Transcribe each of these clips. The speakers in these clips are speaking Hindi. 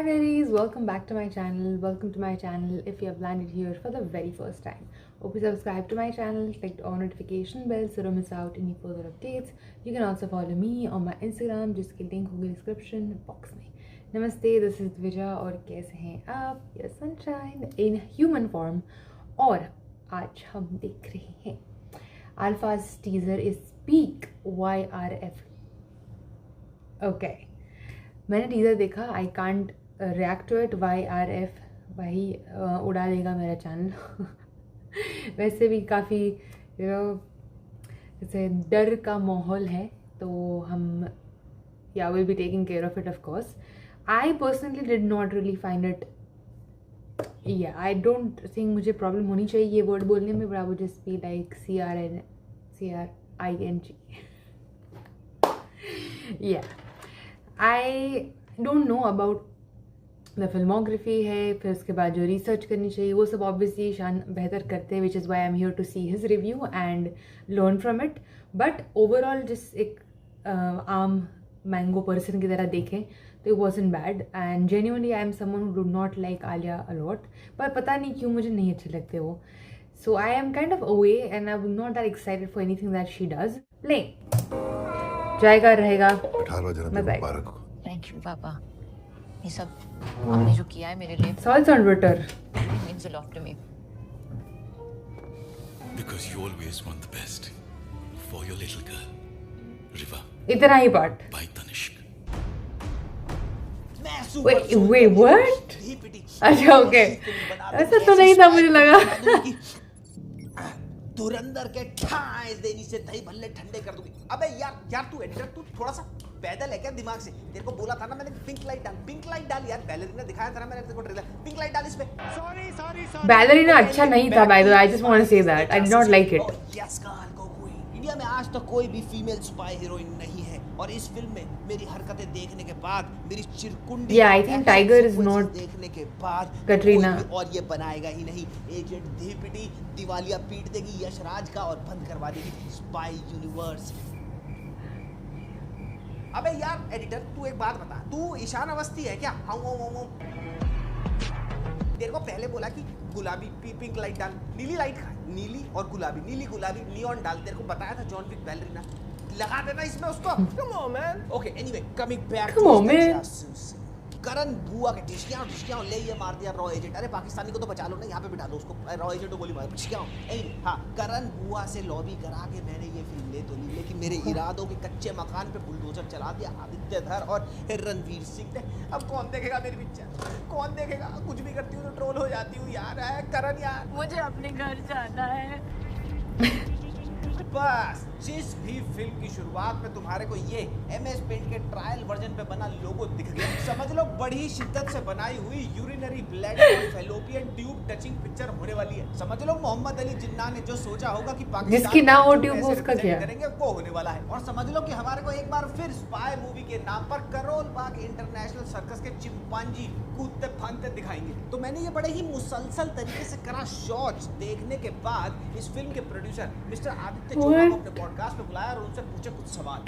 guys, welcome back to my channel. Welcome to my channel if you have landed here for the very first time. Hope you subscribe to my channel, click on notification bell so don't miss out any further updates. You can also follow me on my Instagram जिसकी link होगी description box में. Namaste, this is Dvija और कैसे हैं आप? Your sunshine in human form. और आज हम देख रहे हैं Alpha's teaser is peak YRF. Okay. मैंने टीज़र देखा. I can't react to it. YRF भाई उड़ा देगा मेरा चैनल. वैसे भी काफ़ी जैसे डर का माहौल है तो हम will be taking care of it of course. I personally did not really find it. I don't think मुझे प्रॉब्लम होनी चाहिए ये वर्ड बोलने में, but I would just be like CRING. I don't know about the filmography है, फिर उसके बाद जो रिसर्च करनी चाहिए वो सब ऑब्वियसली शान बेहतर करते हैं, which is why I am here to see his review and learn from it. But overall जिस एक आम मैंगो पर्सन की तरह देखें तो it wasn't bad. And genuinely I am someone who do not like Alia a lot, पर पता नहीं क्यों मुझे नहीं अच्छे लगते वो. So I am kind of away and I am not that excited for anything that she does. Play जाएगा रहेगा. 18वां जन्मदिन मुबारक हो. थैंक यू पापा. ये सब आपने जो किया है मेरे लिए Salts on Twitter. means a lot to me. Because you always want the best for your little girl, Riva. इतना ही part. By Tanishq. Wait, what? अच्छा ओके, ऐसा तो नहीं था मुझे लगा. धुरंधर के ठाइस देनी से दही भल्ले ठंडे कर दूंगी. अबे यार तू एडिटर, तू थोड़ा सा पैदल है क्या दिमाग से? तेरे को बोला था ना मैंने पिंक लाइट डाल यार. बैलरीना दिखाया था ना मैंने तेरे को ट्रेलर. पिंक लाइट डाल इस पे. सॉरी बैलरीना अच्छा नहीं था by the way. I just want to say that I did not like it. Yes girl को कोई इंडिया में आज तक कोई भी फीमेल स्पाई हीरोइन नहीं है, और इस फिल्म में मेरी हरकतें देखने के बाद, मेरी चिरकुंडी I think Tiger is not देखने के बाद कटरीना, और ये बनाएगा ही नहीं. एजेंट धीपिटी दिवालिया पीट देगी यशराज का और बंद करवा देगी स्पाई यूनिवर्स. अबे यार एडिटर, तू एक बात बता, तू ईशान अवस्थी है क्या? हाँ. तेरे को पहले बोला कि गुलाबी पिंक लाइट डाल, नीली लाइट खा, नीली और गुलाबी, नीली गुलाबी नियॉन डाल. तेरे को बताया था जॉन विक बैलरीना लगा देना इसमें उसको. Come on man. Okay anyway coming back to Karan बुआ के ढिशकियां ले ये मार दिया रॉ एजेंट. अरे पाकिस्तानी को तो बचा लो ना, यहाँ पे बिठा दो उसको. रॉ एजेंट को गोली मार ढिशकियां. हाँ, करण बुआ से लॉबी करा के मैंने ये फिल्म ले तो ली, लेकिन मेरे इरादों के कच्चे मकान पे बुलडोजर चला दिया आदित्य धर और रणवीर सिंह ने. अब कौन देखेगा मेरी पिक्चर? कौन देखेगा? कुछ भी करती हूँ तो ट्रोल हो जाती हूँ यार. करण यार, मुझे अपने घर जाना है. बस जिस भी फिल्म की शुरुआत में तुम्हारे को ये MS पेंट के ट्रायल वर्जन पे बना लोगो दिख गया, समझ लो बड़ी शिद्दत से बनाई हुई यूरिनरी ब्लैडर और फैलोपियन ट्यूब टचिंग पिक्चर होने वाली है. समझ लो मोहम्मद अली जिन्ना ने जो सोचा होगा कि पाकिस्तान जिसकी ना हो ट्यूब उसका क्या करेंगे वो होने वाला है. और समझ लो कि हमारे को एक बार फिर स्पाई मूवी के नाम पर करोल बाग इंटरनेशनल सर्कस के चिंपांजी कूदते फांदते दिखाएंगे. तो मैंने ये बड़े ही मुसलसल तरीके से करा शॉट्स देखने के बाद इस फिल्म के प्रोड्यूसर मिस्टर आदित्य चोपड़ा को अपने पॉडकास्ट पे बुलाया और उनसे पूछे कुछ सवाल.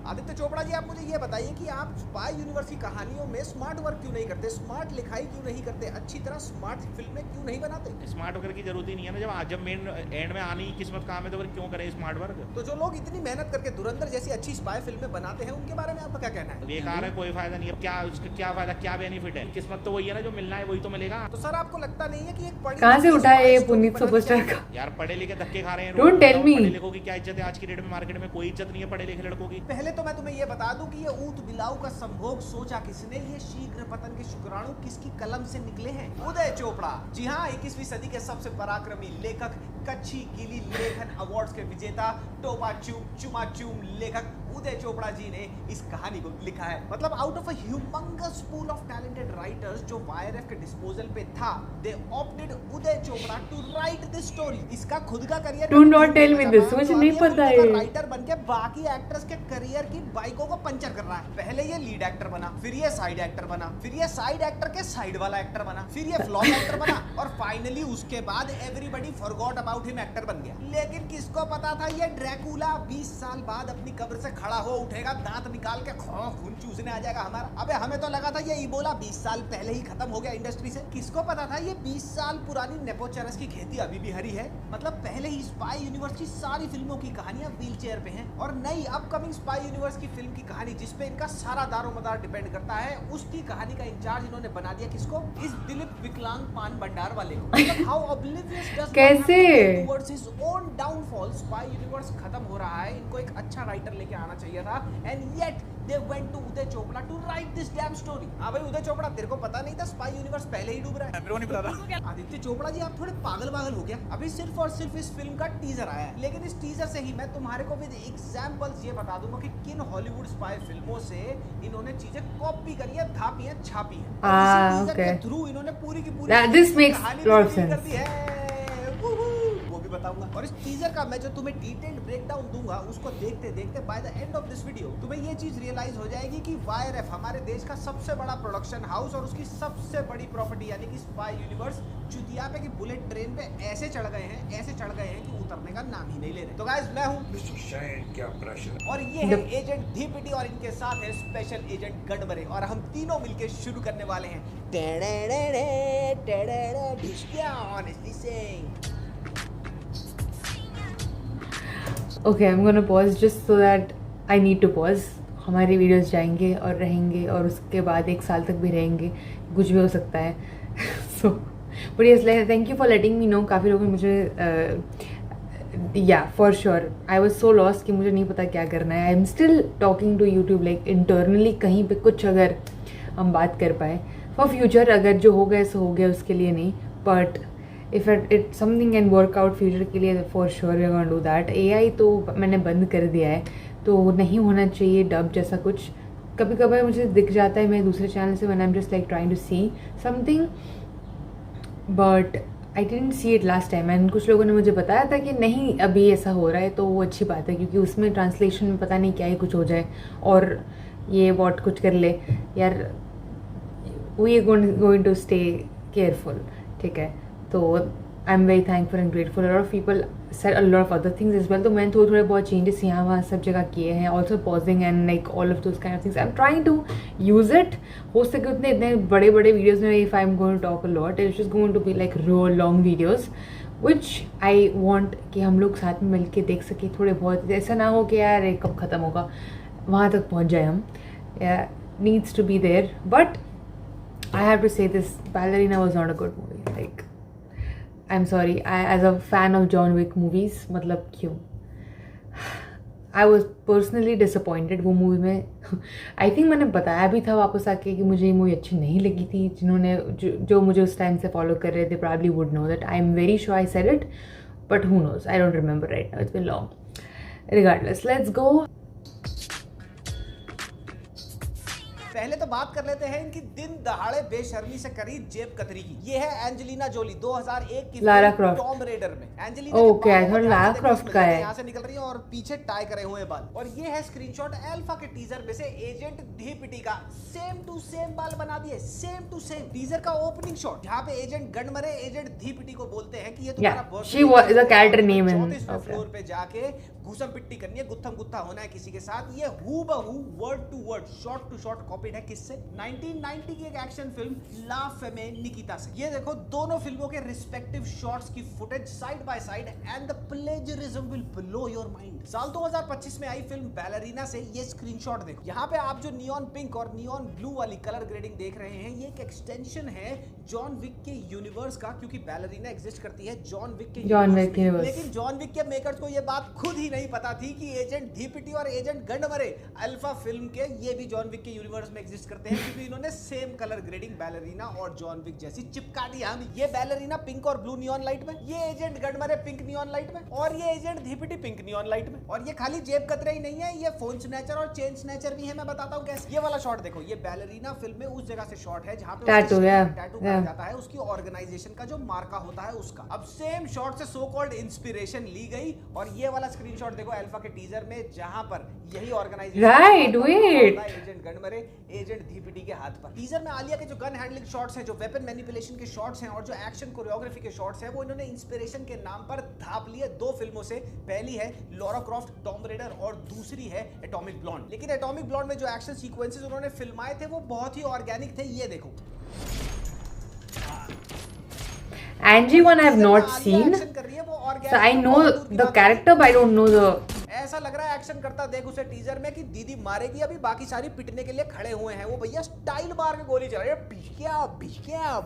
आदित्य चोपड़ा जी, आप मुझे ये बताइए कि आप स्पाई यूनिवर्स की कहानियों में स्मार्ट वर्क क्यों नहीं करते, स्मार्ट लिखाई क्यों नहीं करते, अच्छी तरह स्मार्ट फिल्में क्यों नहीं बनाते? स्मार्ट वर्क की जरूरत ही नहीं है ना. जब मेन एंड में आनी किस्मत काम है तो फिर क्यों करें स्मार्ट वर्क? तो जो लोग इतनी मेहनत करके धुरंधर जैसी अच्छी स्पाई फिल्में बनाते हैं उनके बारे में आपका क्या कहना है? बेकार है, कोई फायदा नहीं है. क्या उसका क्या फायदा, क्या बेनिफिट है? किस्मत तो वही है ना, जो मिलना है वही तो मिलेगा. तो सर आपको लगता नहीं है कि एक पढ़ी कहाँ से उठा है ये पुनीत सुपरस्टार का? यार पढ़े लिखे धक्के खा रहे हैं. Don't tell me. पढ़े लिखों की क्या इज्जत है आज की डेट में? मार्केट में कोई इज्जत नहीं है पढ़े लिखे लड़कों की. पहले तो मैं तुम्हें ये बता दूं कि ये ऊंट बिलाऊ का संभोग सोचा किसने, ये शीघ्र पतन के शुक्राणु किसकी कलम से निकले हैं? उदय चोपड़ा. जी हाँ, 21वीं सदी के सबसे पराक्रमी लेखक, कच्छी गीली लेखन अवार्ड्स के विजेता, टोपा चुमाचूम लेखक उदय चोपड़ा जी ने इस कहानी को लिखा है. मतलब out of a humongous pool of talented writers जो YRF के डिस्पोजल पे था, they opted Uday Chopra to write this story. इसका खुद का career do not tell me this, मुझे नहीं पता है. राइटर बनके बाकी एक्टर्स के करियर की बाइकों को पंचर कर रहा है. पहले ये लीड एक्टर बना, फिर ये साइड एक्टर बना, फिर ये साइड एक्टर के साइड वाला एक्टर बना, फिर ये फ्लॉप एक्टर बना, और फाइनली उसके बाद everybody forgot about him actor बन गया. लेकिन किसको पता था ये ड्रैकुला 20 साल बाद अपनी कब्र से खड़ा हो उठेगा, दांत निकाल के खून चूसने आ जाएगा हमारा। अबे हमें तो लगा था ये इबोला 20 साल पहले ही खत्म हो गया इंडस्ट्री से। किसको पता था ये 20 साल पुरानी नेपोचरस की खेती अभी भी हरी है। मतलब पहले ही स्पाई यूनिवर्स की सारी फिल्मों की कहानियां व्हील चेयर पे हैं, और नई अपकमिंग स्पाई यूनिवर्स की फिल्म की कहानी जिसपे इनका सारा दारोमदार डिपेंड करता है, उसकी कहानी का इंचार्ज इन्होंने बना दिया किसको? इस दिलीप विकलांग पान भंडार वाले को। मतलब हाउ ऑब्लिवियस डज कैसे towards his own downfall. Spy universe खत्म हो रहा है, इनको एक अच्छा राइटर लेके आना चाहिए था, and yet they went to Uday Chopra to write this damn story. हाँ भाई उदय चोपड़ा, तेरे को पता नहीं था स्पाई यूनिवर्स पहले ही डूब रहा है? मेरे को नहीं पता था। आदित्य चोपड़ा जी, आप थोड़े पागल हो गया। अभी सिर्फ और सिर्फ इस फिल्म का टीजर आया है, लेकिन इस टीजर से ही मैं तुम्हारे को विद एग्जांपल्स ये बता दूंगा कि किन हॉलीवुड स्पाई फिल्मों से इन्होंने चीजें कॉपी करी है, धापी है, छापी है। और इसी टीजर के थ्रू इन्होंने पूरी की पूरी This makes lot of sense. कर दी है। वो भी बताऊंगा। और इस टीजर का मैं जो तुम्हें डिटेल्ड ब्रेकडाउन दूंगा, उसको देखते देखते by the end of this video तुम्हें ये चीज रियलाइज हो जाएगी कि वाईआरएफ हमारे देश का सबसे बड़ा प्रोडक्शन हाउस और उसकी सबसे बड़ी प्रॉपर्टी यानी कि स्पाई यूनिवर्स चुतिया पे की बुलेट ट्रेन पे ऐसे चढ़ गए हैं कि उतरने का नाम ही नहीं ले रहे। तो गाइस मैं हूं Mr. Shane, क्या प्रेशर। और ये है एजेंट धीपिटी और इनके साथ है स्पेशल एजेंट गडबरे, और हम तीनों मिलके शुरू करने वाले हैं। Okay, I'm gonna pause just so that I need to pause. हमारी वीडियोस जाएंगे और रहेंगे और उसके बाद 1 साल तक भी रहेंगे, कुछ भी हो सकता है। So, but yes, thank you for letting me know. काफ़ी लोगों ने मुझे yeah, for sure. I was so lost कि मुझे नहीं पता क्या करना है. I'm still talking to YouTube like internally कहीं पे कुछ अगर हम बात कर पाए for future, अगर जो हो गया सो हो गया, उसके लिए नहीं, but if it something can work out future के लिए for sure we're gonna do that. AI तो मैंने बंद कर दिया है, तो नहीं होना चाहिए डब जैसा कुछ। कभी कभार मुझे दिख जाता है मैं दूसरे चैनल से when I'm just like trying to see something, but I didn't see it last time. And कुछ लोगों ने मुझे बताया था कि नहीं अभी ऐसा हो रहा है, तो वो अच्छी बात है क्योंकि उसमें ट्रांसलेशन में पता नहीं क्या ही कुछ हो जाए और ये बॉट कुछ कर ले यार। We are going to stay careful, ठीक है। तो I am very thankful and grateful. Lot of people said a lot of other things as well. तो मैंने थोड़े बहुत चेंजेस यहाँ वहाँ सब जगह किए हैं, also pausing and like all of those kind of things. I am trying to use it. हो सके उतने इतने बड़े वीडियोज़ में if I am going to talk a lot, it's just going to be like real long videos which I want कि हम लोग साथ में मिल के देख सके थोड़े बहुत। ऐसा ना हो कि यार ये कब ख़त्म होगा, वहाँ तक पहुँच जाए हम। Needs to be there, but I have to say this, Ballerina was not a good movie. Like, I'm sorry, as a fan of John Wick movies, मतलब क्यों? I was personally disappointed वो मूवी में। I think मैंने बताया भी था वापस आके कि मुझे ये मूवी अच्छी नहीं लगी थी। जिन्होंने जो मुझे उस टाइम से फॉलो कर रहे थे probably would know that. I'm very sure I said it, but who knows? I don't remember right now. It's been long. Regardless, let's go. पहले तो बात कर लेते हैं इनकी दिन दहाड़े बेशर्मी से करी जेब कतरी की। ये है एंजेलिना जोली 2001 की लारा क्रॉफ्ट, टॉम रेडर में। Angelina okay, I thought Lara Croft का है। यहाँ से निकल रही है और पीछे टाई करे हुए बाल। और ये है स्क्रीनशॉट अल्फा के टीजर में से एजेंट धीपिटी का। सेम टू सेम बाल बना दिए, सेम टू सेम। टीजर का ओपनिंग शॉट जहाँ पे एजेंट गनमरे एजेंट धीपिटी को बोलते हैं कि ये तुम्हारा birthday, she was a character name in 34वें फ्लोर पे जाके घुसम पिट्टी करनी है, गुत्थम गुत्था होना है किसी के साथ। ये हूबहू word to word shot to shot copied है किससे? 1990 की एक action film La Femme Nikita से। ये देखो दोनों फिल्मों के रिस्पेक्टिव शॉट्स की footage side by side and the plagiarism will blow your mind. साल 2025 में आई फिल्म बैलरीना से ये स्क्रीनशॉट देखो। यहाँ पे आप जो नियॉन पिंक और नियॉन ब्लू वाली कलर ग्रेडिंग देख रहे हैं, ये एक एक्सटेंशन है जॉन विक के यूनिवर्स का, क्योंकि बैलरीना एग्जिस्ट करती है जॉन विक के यूनिवर्स। लेकिन जॉन विक के मेकर्स को ये बात खुद ही नहीं पता थी कि एजेंट धीपिटी और एजेंट गंडमरे अल्फा फिल्म के ये भी जॉन विक के यूनिवर्स में एग्जिस्ट करते हैं, क्योंकि इन्होंने सेम कलर ग्रेडिंग बैलरीना और जॉन विक जैसी चिपका दी। हम ये बैलरीना पिंक और ब्लू नियॉन लाइट में, ये एजेंट गंडमरे पिंक नियॉन लाइट में, और ये एजेंट धीपिटी पिंक नियॉन लाइट में। और ये खाली जेब कतरे ही नहीं है, ये फोन स्नैचर और चेन स्नैचर भी है। मैं बताता हूँ कैसे। ये वाला शॉट देखो, ये बैलरीना फिल्म में उस जगह से शॉट है जहाँ पे टैटू कहा जाता है, उसकी ऑर्गेनाइजेशन का जो मार्का होता है उसका। अब सेम शॉट से सो कॉल्ड इंस्पिरेशन ली गई और ये वाला स्क्रीनशॉट स्क्रीनशॉट देखो अल्फा के टीजर में, जहां पर यही ऑर्गेनाइजेशन Right, wait. एजेंट गन मरे एजेंट धीपीटी के हाथ पर। टीजर में आलिया के जो गन हैंडलिंग शॉट्स हैं, जो वेपन मैनिपुलेशन के शॉट्स हैं और जो एक्शन कोरियोग्राफी के शॉट्स हैं, वो इन्होंने इंस्पिरेशन के नाम पर धाप लिए 2 फिल्मों से। पहली है लॉरा क्रॉफ्ट टॉम रेडर और दूसरी है एटॉमिक ब्लॉन्ड। लेकिन एटॉमिक ब्लॉन्ड में जो एक्शन सीक्वेंसेस उन्होंने फिल्माए थे वो बहुत ही ऑर्गेनिक थे। ये देखो Angie one I have not seen, action कर रही है वो organic, so I know the character but I don't know the. ऐसा लग रहा है एक्शन करता देख उसे टीजर में कि दीदी मारेगी अभी, बाकी सारी पिटने के लिए खड़े हुए हैं। वो भैया स्टाइल मार के गोली चला रहे हैं,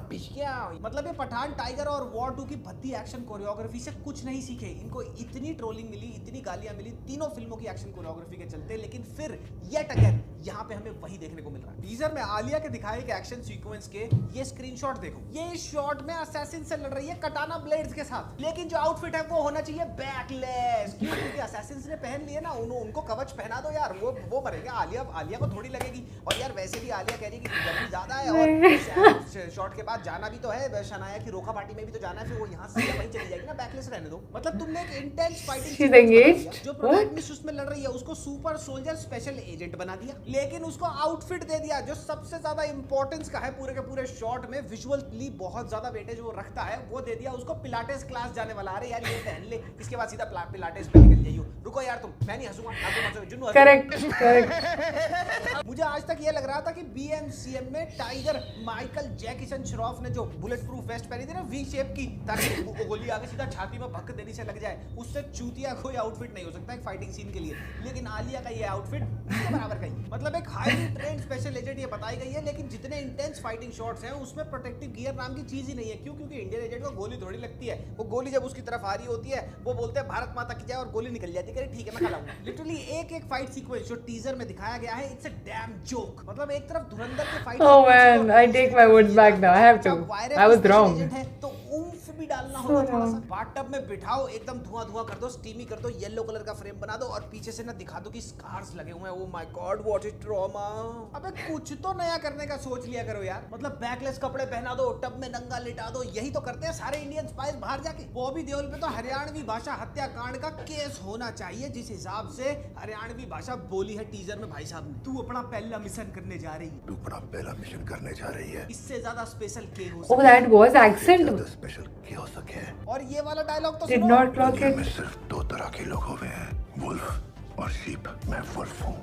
बिश्किया। मतलब ये पठान टाइगर और वॉर 2 की भद्दी एक्शन कोरियोग्राफी से कुछ नहीं सीखे। इनको इतनी ट्रोलिंग मिली, इतनी गालियां मिली तीनों फिल्मों की एक्शन कोरियोग्राफी के चलते, लेकिन फिर येट अगेन यहाँ पे हमें वही देखने को मिल रहा है। टीजर में आलिया के दिखाए गए एक्शन सीक्वेंस के ये स्क्रीनशॉट देखो। ये इस शॉट में असैसिन से लड़ रही है कटाना ब्लेड्स के साथ, लेकिन जो आउटफिट है वो होना चाहिए बैकलेस। क्यों? क्योंकि असैसिन्स ने पहन लिए ना, उनको कवच पहना दो यार, वो मरेंगे। आलिया को थोड़ी लगेगी। और यार वैसे भी आलिया कह रही है कि गर्मी ज्यादा है और शॉट के बाद जाना भी तो है शनाया की रोका पार्टी में भी तो जाना है, फिर वो यहाँ से वहीं चली जाएगी ना, बैकलेस रहने दो। मतलब तुमने एक इंटेंस फाइटिंग, जो प्रोटैगनिस्ट उसमें लड़ रही है उसको सुपर सोल्जर स्पेशल एजेंट बना दिया, लेकिन उसको आउटफिट दे दिया जो सबसे ज्यादा इंपॉर्टेंस का है पूरे के पूरे शॉट में, विजुअली बहुत ज्यादा वेटेज वो रखता है, वो दे दिया उसको पिलाटेस क्लास जाने वाला। अरे यार ये पहन ले, इसके बाद सीधा पिलाटेस पे निकल जाइयो। रुको यार तुम, मैं नहीं हंसूंगा, जुन्नू करेक्ट। मुझे आज तक ये लग रहा था कि BMCM में टाइगर माइकल जैकिसन श्रॉफ ने जो बुलेट प्रूफ वेस्ट पहनी थी ना वी शेप की, ताकि गोली आगे सीधा छाती में भक्क देने से लग जाए, उससे चूतिया कोई आउटफिट नहीं हो सकता एक फाइटिंग सीन के लिए। लेकिन आलिया का ये आउटफिट इसके बराबर का ही, मतलब एक हाईली ट्रेंड स्पेशल एजेंट ये बताई गई है, लेकिन जितने इंटेंस फाइटिंग शॉट्स हैं उसमें प्रोटेक्टिव गियर नाम की चीज ही नहीं है। क्यों? क्योंकि इंडियन एजेंट को गोली थोड़ी लगती है, वो गोली जब उसकी तरफ आ रही होती है वो बोलते हैं भारत माता की जय और गोली निकल जाती है, ठीक है मैं खिलाऊंगा। लिटरली एक फाइट सीक्वेंस जो टीजर में दिखाया गया है, इट्स अ डैम जोक। मतलब एक तरफ धुरंधर के fight, Oh man, I take my words back now. I have to. I was wrong. तो ऊम्फ भी डालना होगा थोड़ा सा। बाथटब में बिठाओ, एकदम धुआं कर दो, स्टीमी कर दो, येलो कलर का फ्रेम बना दो और पीछे से ना दिखा दो कि स्कार्स लगे हुए हैं। Oh my God what is trauma. अबे कुछ तो नया करने का सोच लिया करो यार। मतलब बैकलेस कपड़े पहना दो, टब में नंगा लिटा दो, यही तो करते हैं सारे इंडियन स्पाइस बाहर जाके। बॉबी देओल पे तो हरियाणवी भाषा हत्याकांड का केस होना चाहिए, जिस हिसाब से हरियाणवी भाषा बोली है टीजर में भाई साहब ने। तू अपना पहला मिशन करने जा रही है, इससे ज्यादा स्पेशल के हो Oh, that was accent. और ये वाला डायलॉग तो Did सुनो। not clock it. में सिर्फ 2 तरह के लोग हुए हैं, वुल्फ और शीप। मैं वुल्फ हूँ,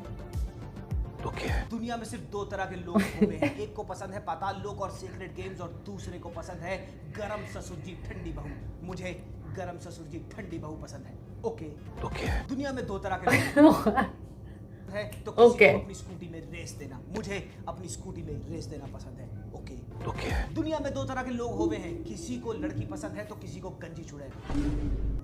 तो क्या है? दुनिया में सिर्फ 2 तरह के लोग हुए हैं, एक को पसंद है पाताल लोक और सीक्रेट गेम्स और दूसरे को पसंद है गरम ससुर जी ठंडी बहू। मुझे गरम ससुर जी ठंडी बहू पसंद है। ओके, तो क्या है? दुनिया में 2 तरह के लोग है, तो किसी Okay. को अपनी स्कूटी में रेस देना, मुझे अपनी स्कूटी में रेस देना पसंद है। ओके, तो क्या है? दुनिया में 2 तरह के लोग हुए हैं, किसी को लड़की पसंद है तो किसी को गंजी चुड़ैल।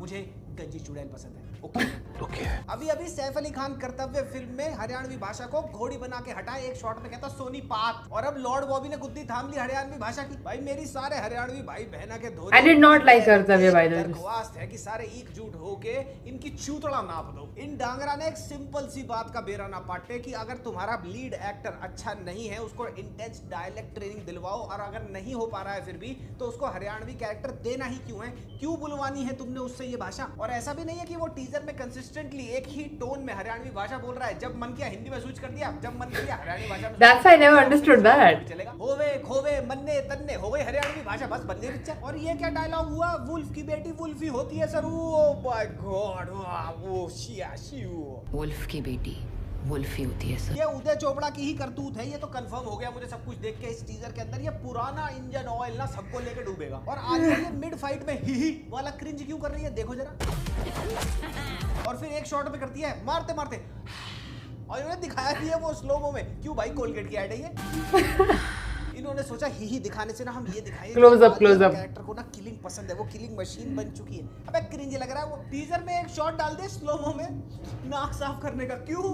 मुझे गंजी चुड़ैल पसंद है। ओके, तो क्या है? अभी सैफ अली खान कर्तव्य फिल्म में हरियाणवी भाषा को घोड़ी बना के हटाए, एक शॉट में कहता सोनी पात, और अब लॉर्ड बॉबी ने गुद्दी थाम ली हरियाणवी भाषा की। भाई मेरी सारे हरियाणवी भाई बहना के धोती I did not like कर्तव्य by the way. दरख्वास्त है कि सारे एकजुट होके इनकी चूतड़ा नाप दो। इन डांगरा ने एक सिंपल सी बात का बेरा ना पाटे कि अगर तुम्हारा लीड एक्टर अच्छा नहीं है उसको इंटेंस डायलेक्ट ट्रेनिंग दिलवाओ, और अगर नहीं हो पा रहा है फिर भी तो उसको हरियाणवी कैरेक्टर देना ही क्यों है? क्यों बुलवानी है तुमने उससे ये भाषा? और ऐसा भी नहीं है कि वो टीजर में कंसिस्टेंटली एक ही टोन में हरियाणवी भाषा बोल रहा है, जब मन किया हिंदी में स्विच कर दिया, जब मन किया हरियाणवी भाषा में। That's why I never understood that. चलेगा होवे खोवे मन्ने तन्ने हो गई हरियाणवी भाषा, बस बंदे पिक्चर। और ये क्या डायलॉग हुआ? वुल्फ की बेटी वुल्फ ही होती है सर। ओह माय गॉड, वो शिया शियो, वुल्फ की बेटी वुल्फ ही होती है सर। ये उदय चोपड़ा की ही करतूत है, ये तो कंफर्म हो गया मुझे सब कुछ देख के इस टीजर के अंदर। ये पुराना इंजन ऑयल ना सबको लेके डूबेगा। और आज ये मिड फाइट में ही वाला क्रिंज क्यों कर रही है देखो जरा। और फिर एक शॉट में करती है मारते मारते, और इन्होंने दिखाया भी है वो स्लोमो में। क्यों भाई, कोलगेट की ऐड है ये। इन्होंने सोचा ही दिखाने से ना हम ये दिखाएं। Close up. कैरेक्टर को ना किलिंग पसंद है, वो किलिंग मशीन बन चुकी है। अबे क्रिंज लग रहा है वो। टीजर में एक शॉट डाल दे स्लोमो में नाक साफ करने का, क्यों?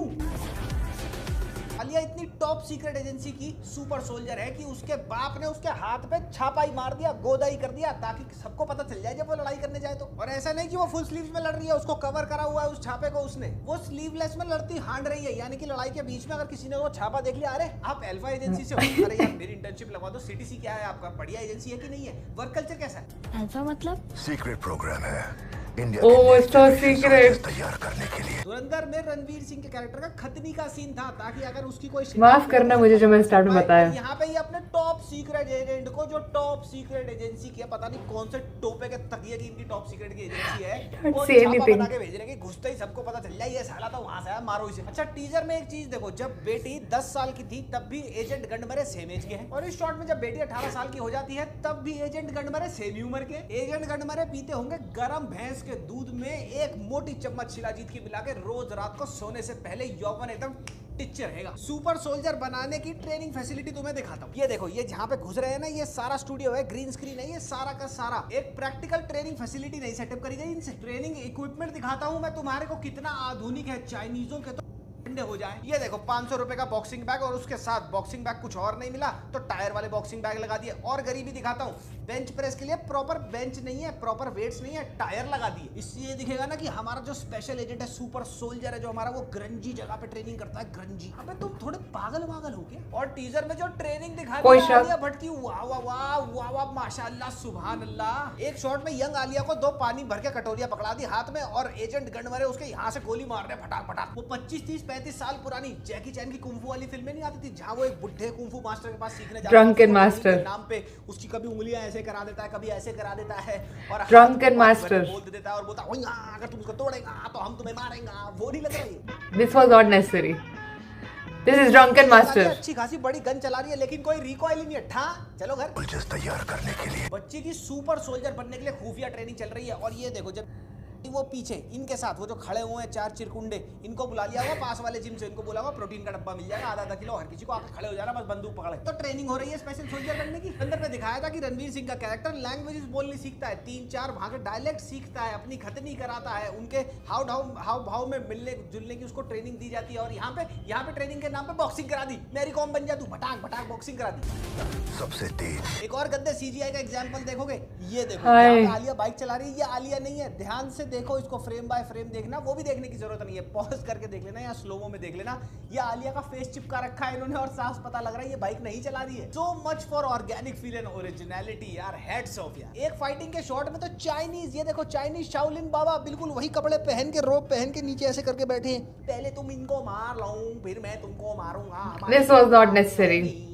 आलिया इतनी टॉप सीक्रेट एजेंसी की सुपर सोल्जर है कि उसके बाप ने उसके हाथ पे छापाई मार दिया, गोदाई कर दिया, ताकि सबको पता चल जाए जब वो लड़ाई करने जाए तो। और ऐसा नहीं कि वो फुल स्लीव्स में लड़ रही है, उसको कवर करा हुआ है उस छापे को उसने, वो स्लीवलेस में लड़ती हांड रही है। यानी कि लड़ाई के बीच में अगर किसी ने वो छापा देख लिया, अरे आप अल्फा एजेंसी से हो, अरे यार मेरी इंटर्नशिप लगवा दो। सीटीसी क्या है आपका, बढ़िया एजेंसी है कि नहीं है? वर्क कल्चर कैसा है? अल्फा मतलब सीक्रेट प्रोग्राम है, इंडिया Oh, so secret. तैयार करने के लिए। धुरंधर में रणवीर सिंह के कैरेक्टर का खतनी का सीन था, ताकि अगर उसकी कोई माफ करना मुझे जो मैंने स्टार्ट में बताया। यहाँ पे ये अपने टॉप सीक्रेट एजेंट को, जो टॉप सीक्रेट एजेंसी की है, पता नहीं कौन से टोपे के तकिए की इनकी टॉप सीक्रेट की एजेंसी है, वो छापा बना के भेज रहे हैं कि घुसते ही सबको पता चल जाए ये साला तो वहां से आया, मारो इसे। अच्छा, टीजर में एक चीज देखो, जब बेटी 10 साल की थी तब भी एजेंट गंडमरे सेम एज के हैं, और इस शॉट में जब बेटी 18 साल की हो जाती है तब भी एजेंट गंडमरे सेम ही उम्र के। एजेंट गंडमरे पीते होंगे गरम भैंस के दूध में एक मोटी चम्मच शिलाजीत की मिला के रोज रात को सोने से पहले यौवन एकदम टिच्चर रहेगा। सुपर सोल्जर बनाने की ट्रेनिंग फैसिलिटी तुम्हें दिखाता हूँ। ये देखो, ये जहाँ पे घुस रहे हैं ना, ये सारा स्टूडियो है, ग्रीन स्क्रीन है, ये सारा का सारा एक प्रैक्टिकल ट्रेनिंग फैसिलिटी नहीं सेटअप करी गई इनसे। ट्रेनिंग इक्विपमेंट दिखाता हूँ मैं तुम्हारे को, कितना आधुनिक है, चाइनीजों के तो हो जाए। ये देखो 500 रुपए का बॉक्सिंग बैग, और उसके साथ बॉक्सिंग बैग कुछ और नहीं मिला तो टायर वाले बॉक्सिंग बैग लगा दिए। और गरीबी दिखाता हूँ, बेंच प्रेस के लिए प्रॉपर बेंच नहीं है, प्रॉपर वेट्स नहीं है, टायर लगा दिए। इससे ये दिखेगा ना कि हमारा जो स्पेशल एजेंट है, सुपर सोल्जर है जो हमारा, वो ग्रंजी जगह पे ट्रेनिंग करता है। ग्रंजी, अबे तुम थोड़े पागल वागल हो क्या? और टीजर में जो ट्रेनिंग दिखा दी आलिया भट्ट की, वाह वाह वाह वाह वाह, माशाअल्लाह सुभान अल्लाह। एक शॉट में यंग आलिया को 2 पानी भर के कटोरियां पकड़ा दी हाथ में, और एजेंट गंडमरे उसके यहाँ से गोली मार रहे फटाक फटाक। वो 25, 30, 35 साल पुरानी जैकी चैन की कुंफू वाली फिल्में नहीं आती थी, जहाँ वो एक बुढ़े कुंफू मास्टर के पास सीखने जाता है, ड्रंकन मास्टर नाम पे उसकी कभी उंगलियां ऐसे करा देता है, कभी ऐसे करा देता है, और ड्रंकन मास्टर बोल देता है और बोलता है अगर तुम उसको तोड़ेगा तो हम तुम्हें मारेंगे। वो नहीं लग रही, this was not necessary, this is drunken master. अच्छी खासी बड़ी गन चला रही है लेकिन कोई रिकॉइल ही नहीं है। ठा चलो घर। सोल्जर्स तैयार करने के लिए बच्ची की सुपर सोल्जर बनने के लिए खुफिया ट्रेनिंग चल रही है। और ये देखो, जब वो पीछे इनके साथ वो जो खड़े हुए हैं 4 चिरकुंडे, इनको बुला लिया हुआ पास वाले जिम से, इनको बोला हुआ प्रोटीन का डब्बा मिल जाएगा आधा किलो, हर किसी को आकर खड़े हो जाना, बस बंदूक पकड़े। तो ट्रेनिंग हो रही है स्पेशल सोल्जर बनने की। अंदर में दिखाया था कि रणवीर सिंह का कैरेक्टर लैंग्वेजेस बोलनी सीखता है, 3-4 वहां के डायलेक्ट सीखता है, अपनी खतनी कराता है, उनके हाव भाव में मिलने जुलने की उसको ट्रेनिंग दी जाती है। और यहाँ पे ट्रेनिंग के नाम पे बॉक्सिंग करा दी, मेरी कॉम बन जा तू, भटाक भटाक बॉक्सिंग करा दी सबसे तेज। एक और गंदे CGI का एग्जांपल देखोगे, ये देखो आलिया बाइक चला रही है, ये आलिया नहीं है, ध्यान से देखो इसको, फ्रेम बाय फ्रेम देखना, वो भी देखने की जरूरत नहीं है, पॉज करके देख लेना या स्लोमो में देख लेना। ये आलिया का फेस चिपका रखा है इन्होंने और साफ पता लग रहा है ये बाइक नहीं चला रही है। So much for organic feel and originality यार, हेड्स ऑफ यार। एक फाइटिंग के शॉट में तो चाइनीज, ये देखो चाइनीज शाओलिन बाबा बिल्कुल वही कपड़े पहन के, रोब पहन के नीचे ऐसे करके बैठे हैं, पहले तुम इनको मार लाऊं फिर मैं तुमको मारूंगा। This was not necessary.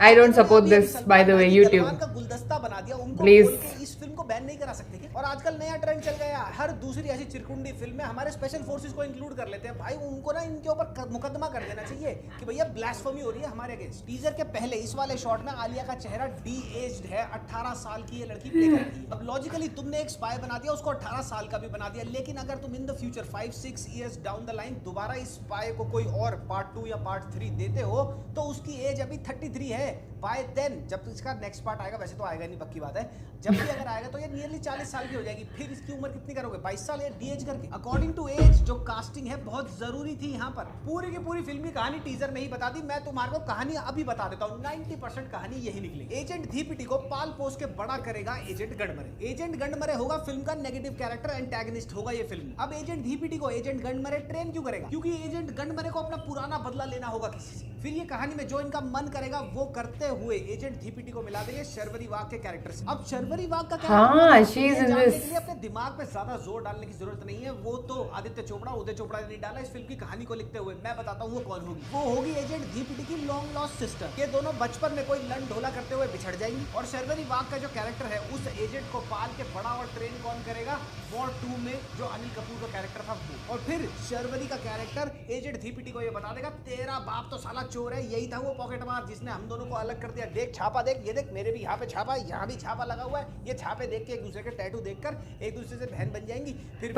I don't support this, by the way, YouTube. का गुलदस्ता बना दिया उनको, Please. बोल के इस फिल्म को बैन नहीं करा सकते क्या? और आजकल नया ट्रेंड चल गया, हर दूसरी ऐसी चिरकुंडी फिल्म में हमारे स्पेशल फोर्सेस को इंक्लूड कर लेते हैं। भाई उनको ना इनके ऊपर मुकदमा कर देना चाहिए कि भैया ब्लास्फेमी हो रही है हमारे अगेंस्ट। टीजर के पहले इस वाले शॉट में आलिया का चेहरा डी एज्ड है, 18 साल की ये लड़की प्ले कर रही है। अब लॉजिकली तुमने एक स्पाई बना दिया, उसको 18 साल का भी बना दिया, लेकिन अगर तुम in the future 5-6 years down the line दोबारा इस स्पाई को कोई और पार्ट 2 या पार्ट 3 देते हो तो उसकी एज अभी 33 है। बाय देन जब इसका नेक्स्ट पार्ट आएगा, वैसे तो आएगा नहीं, पक्की बात है, जब भी अगर आएगा तो ये नियरली 40 साल की हो जाएगी। फिर इसकी उम्र कितनी करोगे? 22 साल या डीएज करके। अकॉर्डिंग टू एज जो कास्टिंग है बहुत जरूरी थी यहाँ पर। पूरी की पूरी फिल्म की कहानी टीजर में ही बता दी, मैं तुम्हारे को कहानी अभी बता देता हूँ। 90% कहानी यही निकली। एजेंट धीपिटी को पाल पोस के बड़ा करेगा एजेंट गंडमरे। एजेंट गंडमरे होगा फिल्म का नेगेटिव कैरेक्टर, एंटेगनिस्ट होगा ये फिल्म। अब एजेंट धीपिटी को एजेंट गंडमरे ट्रेन क्यों करेगा? क्योंकि एजेंट गंडमरे को अपना पुराना बदला लेना होगा किसी से। फिर ये कहानी में जो इनका मन करेगा वो करते हुए एजेंट धीपिटी को मिला देंगे शर्वरी वाघ के कैरेक्टर से। अब शर्वरी वाघ का अपने दिमाग पे ज्यादा जोर डालने की जरूरत नहीं है, वो तो आदित्य चोपड़ा, उदय चोपड़ा ने डाला इस फिल्म की कहानी को लिखते हुए। मैं बताता हूँ वो कौन होगी। वो होगी एजेंट धीपिटी की लॉन्ग लॉस्ट सिस्टर। ये दोनों बचपन में कोई लन ढोला करते हुए बिछड़ जाएंगी और शर्वरी वाघ का जो कैरेक्टर है उस एजेंट को पाल के बड़ा और ट्रेन कौन करेगा? वॉर 2 में जो अनिल कपूर का कैरेक्टर था वो। और फिर शर्वरी का कैरेक्टर एजेंट धीपिटी को ये बता देगा तेरा बाप तो साला चोर है, यही था वो पॉकेट मार जिसने हम दोनों को अलग कर दिया। देख छापा देख, ये देख मेरे भी यहाँ पे छापा, यहाँ भी छापा लगा हुआ है। ये छापे देख के एक दूसरे के टैटू देखकर एक दूसरे से बहन बन जाएंगी। फिर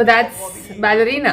बैलरीना।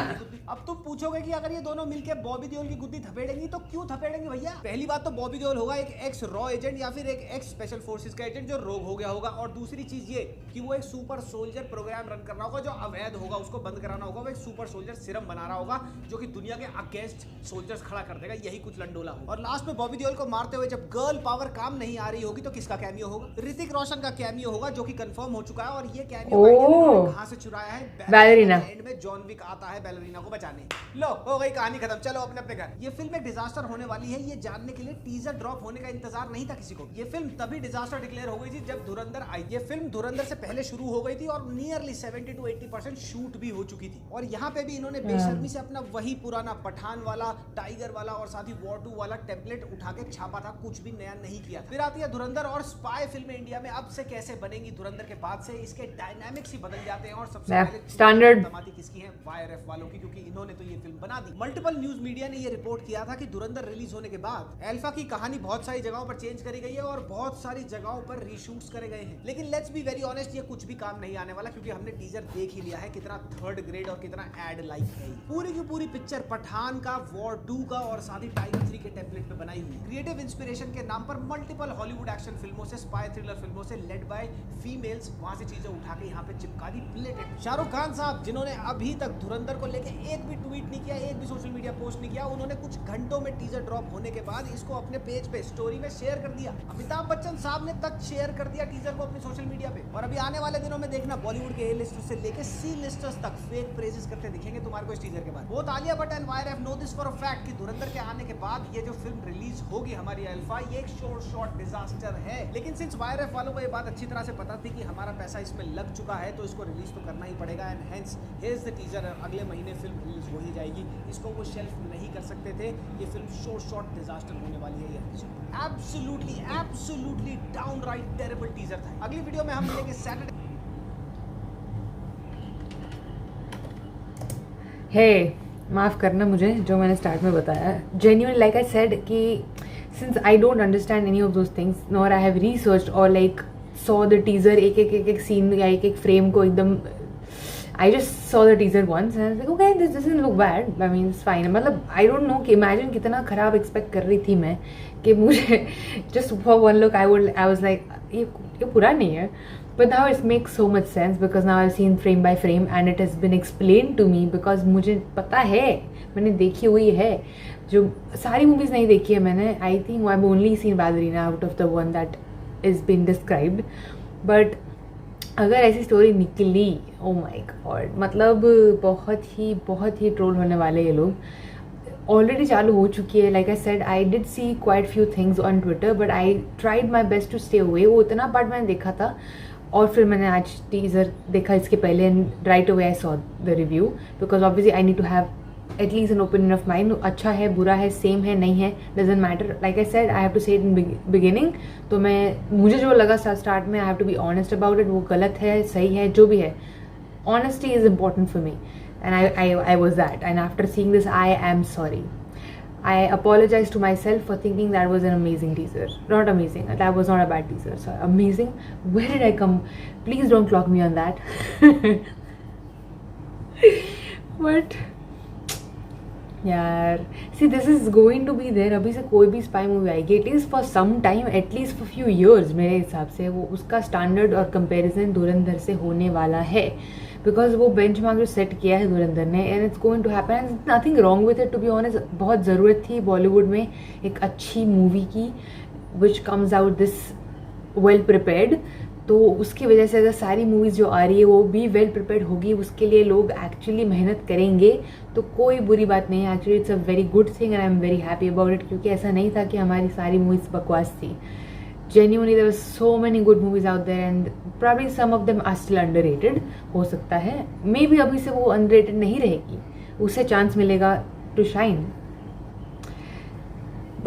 अब तुम पूछोगे कि अगर ये दोनों मिलके बॉबी देओल की गुद्दी थपेड़ेंगी तो क्यों थपेड़ेंगे भैया? पहली बात तो बॉबी देओल होगा एक एक्स रॉ एजेंट या फिर एक एक्स स्पेशल फोर्सेस का एजेंट जो रोग हो गया होगा। और दूसरी चीज ये कि वो एक सुपर सोल्जर प्रोग्राम रन करना होगा जो अवैध होगा, उसको बंद कराना होगा। वो एक सुपर सोल्जर सिरम बना रहा होगा जो कि दुनिया के अगेंस्ट सोल्जर्स खड़ा कर देगा, यही कुछ लंडोला हो। और लास्ट में बॉबी देओल को मारते हुए जब गर्ल पावर काम नहीं आ रही होगी तो किसका कैमियो होगा? ऋतिक रोशन का कैमियो होगा, जो कि कंफर्म हो चुका है। और ये कैमियो कहां से चुराया है? बैलरीना। एंड में जॉन विक आता है बैलरीना को बचाने। लो हो गई कहानी खत्म, चलो अपने अपने घर। ये फिल्म एक डिजास्टर होने वाली है, ये जानने के लिए टीजर ड्रॉप होने का इंतजार नहीं था किसी को। ये फिल्म तभी डिजास्टर डिक्लेयर हो गई थी जब धुरंधर आई। ये फिल्म धुरंधर से पहले शुरू हो गई थी और नियरली 70 to 80% शूट भी हो चुकी थी। और यहाँ पे भी इन्होंने बेशर्मी से अपना वही पुराना पठान वाला, टाइगर वाला और साथ ही वॉर 2 वाला टेम्पलेट उठा के छापा था, कुछ भी नया नहीं किया। फिर आती है धुरंधर और स्पाई फिल्में इंडिया में अब से कैसे बनेंगी धुरंधर के बाद से, इसके डायनामिक्स ही बदल जाते हैं। और सबसे पहले स्टैंडर्ड धमाती किसकी है? YRF वालों की, क्योंकि इन्होंने तो ये फिल्म बना दी। मल्टीपल न्यूज मीडिया ने ये रिपोर्ट किया था कि धुरंधर रिलीज होने के बाद अल्फा की कहानी बहुत सारी जगहों पर चेंज करी गई है और बहुत सारी जगहों पर रीशूट्स करे गए हैं। लेकिन लेट्स बी वेरी ऑनेस्ट, ये कुछ भी काम नहीं आने वाला, क्योंकि हमने टीजर देख ही लिया है कितना थर्ड ग्रेड और कितना एड लाइक है। पूरी की पूरी पिक्चर पठान का, वॉर 2 का और साथ ही टाइगर 3 के टेम्पलेट पे बनाई हुई। क्रिएटिव इंस्पिरेशन के नाम पर मल्टीपल हॉलीवुड एक्शन फिल्मों से, स्पाई थ्रिलर फिल्मों से, लेड बाय फीमेल्स, वहां से चीजें उठा के यहाँ पे चिपका दी ब्लेटेड। शाहरुख खान साहब, जिन्होंने अभी तक धुरंधर को लेके एक भी ट्वीट नहीं किया, एक भी सोशल मीडिया पोस्ट नहीं किया, उन्होंने कुछ घंटों में टीजर ड्रॉप होने के बाद इसको अपने पेज पे स्टोरी में शेयर कर दिया। अमिताभ बच्चन साहब ने तक शेयर कर दिया टीजर को अपने सोशल मीडिया पे। और अभी आने वाले दिनों में देखना बॉलीवुड के ए लिस्टर्स से लेके सी लिस्टर्स तक फेक प्रेजेस करते दिखेंगे तुम्हारे को इस टीजर के बाद। वो Alia Bhatt and YRF know this for a fact कि धुरंधर के आने के बाद ये जो फिल्म रिलीज होगी हमारी अल्फा, ये एक शॉर्ट डिजास्टर है। लेकिन सिंस YRF वालों को ये बात अच्छी तरह से पता थी कि हमारा पैसा इसमें लग चुका है, तो इसको रिलीज तो करना ही पड़ेगा। And hence here is the teaser. अगले महीने फिल्म रिलीज हो ही जाएगी, इसको वो शेल्फ नहीं कर सकते थे। ये फिल्म शॉर्ट डिजास्टर होने वाली है। ये एब्सोल्युटली डाउनराइट टेरिबल टीजर था। अगली वीडियो में हम मिलेंगे सैटरडे। हे माफ़ करना मुझे जो मैंने स्टार्ट में बताया। जेन्युइनली लाइक आई सेड कि since I don't understand any of those things nor I have researched और लाइक सॉ द टीजर, एक सीन या एक फ्रेम को एकदम I just saw the teaser once and I was like, okay, this doesn't look bad. I mean, it's fine. मतलब I don't know कि imagine कितना खराब expect कर रही थी मैं कि मुझे just for one look I was like ये पूरा नहीं है. But now it makes so much sense because now I've seen frame by frame and it has been explained to me because मुझे पता है, मैंने देखी हुई है. जो सारी movies नहीं देखी है मैंने. I think I've only seen Ballerina out of the one that is been described. But अगर ऐसी स्टोरी निकली, ओ माय गॉड, मतलब बहुत ही ट्रोल होने वाले ये लोग। ऑलरेडी चालू हो चुकी है। Like I said, I did see quite few things on Twitter but I tried my best to stay away. वो उतना पार्ट मैंने देखा था और फिर मैंने आज टीजर देखा इसके पहले and right away I saw the review because obviously I need to have at least an opinion of mind. अच्छा है, बुरा है, सेम है, नहीं है, doesn't matter. Like I said, I have to say it in beginning. तो मुझे जो लगा स्टार्ट में, I have to be honest about it. वो गलत है, सही है, जो भी है, honesty is important for me and I was that. And after seeing this I am sorry. I apologize to myself for thinking that was an amazing teaser. Not amazing. That was not a bad teaser. So amazing. Where did I come? Please don't clock me on that. But यार, see this is going to be there. अभी से कोई भी स्पाई मूवी आएगी, at least for some time, at least for few years, मेरे हिसाब से वो उसका स्टैंडर्ड और कंपैरिजन धुरंधर से होने वाला है बिकॉज वो बेंचमार्क जो सेट किया है धुरंधर ने and it's going to happen and nothing wrong with it to be honest. बहुत ज़रूरत थी बॉलीवुड में एक अच्छी मूवी की which comes out this well prepared. तो उसकी वजह से अगर सारी मूवीज़ जो आ रही है वो भी वेल प्रिपेयर्ड होगी, उसके लिए लोग एक्चुअली मेहनत करेंगे, तो कोई बुरी बात नहीं है. Actually it's a very good thing and I am very happy about it क्योंकि ऐसा नहीं था कि हमारी सारी मूवीज़ बकवास थी. Genuinely there were so many good movies out there and probably some of them are still underrated. हो सकता है मे बी अभी से वो underrated नहीं रहेगी, उसे चांस मिलेगा to shine.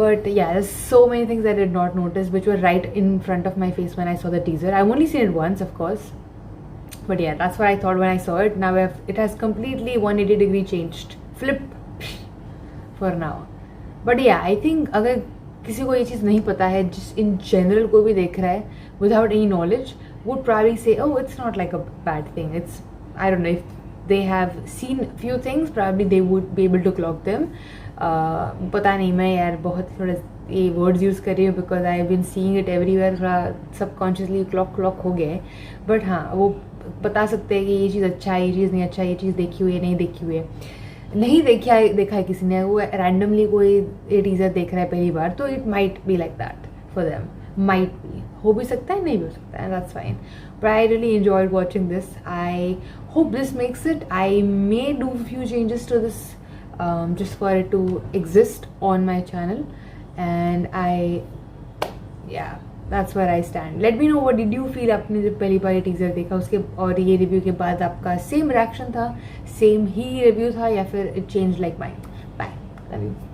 But yeah, there's so many things I did not notice which were right in front of my face when I saw the teaser. I've only seen it once, of course. But yeah, that's what I thought when I saw it. Now it has completely 180-degree changed. Flip for now. But yeah, I think अगर किसी को ये चीज़ नहीं पता है, जिस इन जनरल कोई भी देख रहा है without any knowledge would probably से oh it's not like a bad thing. It's I don't know if they have seen few things probably they would be able to cloak them. पता नहीं, मैं यार बहुत थोड़ा ये वर्ड्स यूज़ कर रही हूँ because I have been seeing it everywhere. थोड़ा सबकॉन्शियसली क्लॉक हो गया है. बट हाँ, वो बता सकते हैं कि ये चीज़ अच्छा है, ये चीज़ नहीं अच्छा, ये चीज़ देखी हुई है, नहीं देखी हुई है. नहीं देखा है किसी ने, वो रैंडमली कोई टीजर देख रहा है पहली बार, तो it might be like that for them. Might भी हो भी सकता है, नहीं भी हो सकता है, that's fine. But I really enjoyed watching this. I hope this makes it. I may do few changes to this just for it to exist on my channel, and yeah, that's where I stand. Let me know what did you feel आपने जब पहली बार टीजर देखा उसके और ये रिव्यू के बाद आपका सेम रिएक्शन था, सेम ही रिव्यू था, या फिर it changed like mine. Bye, love you.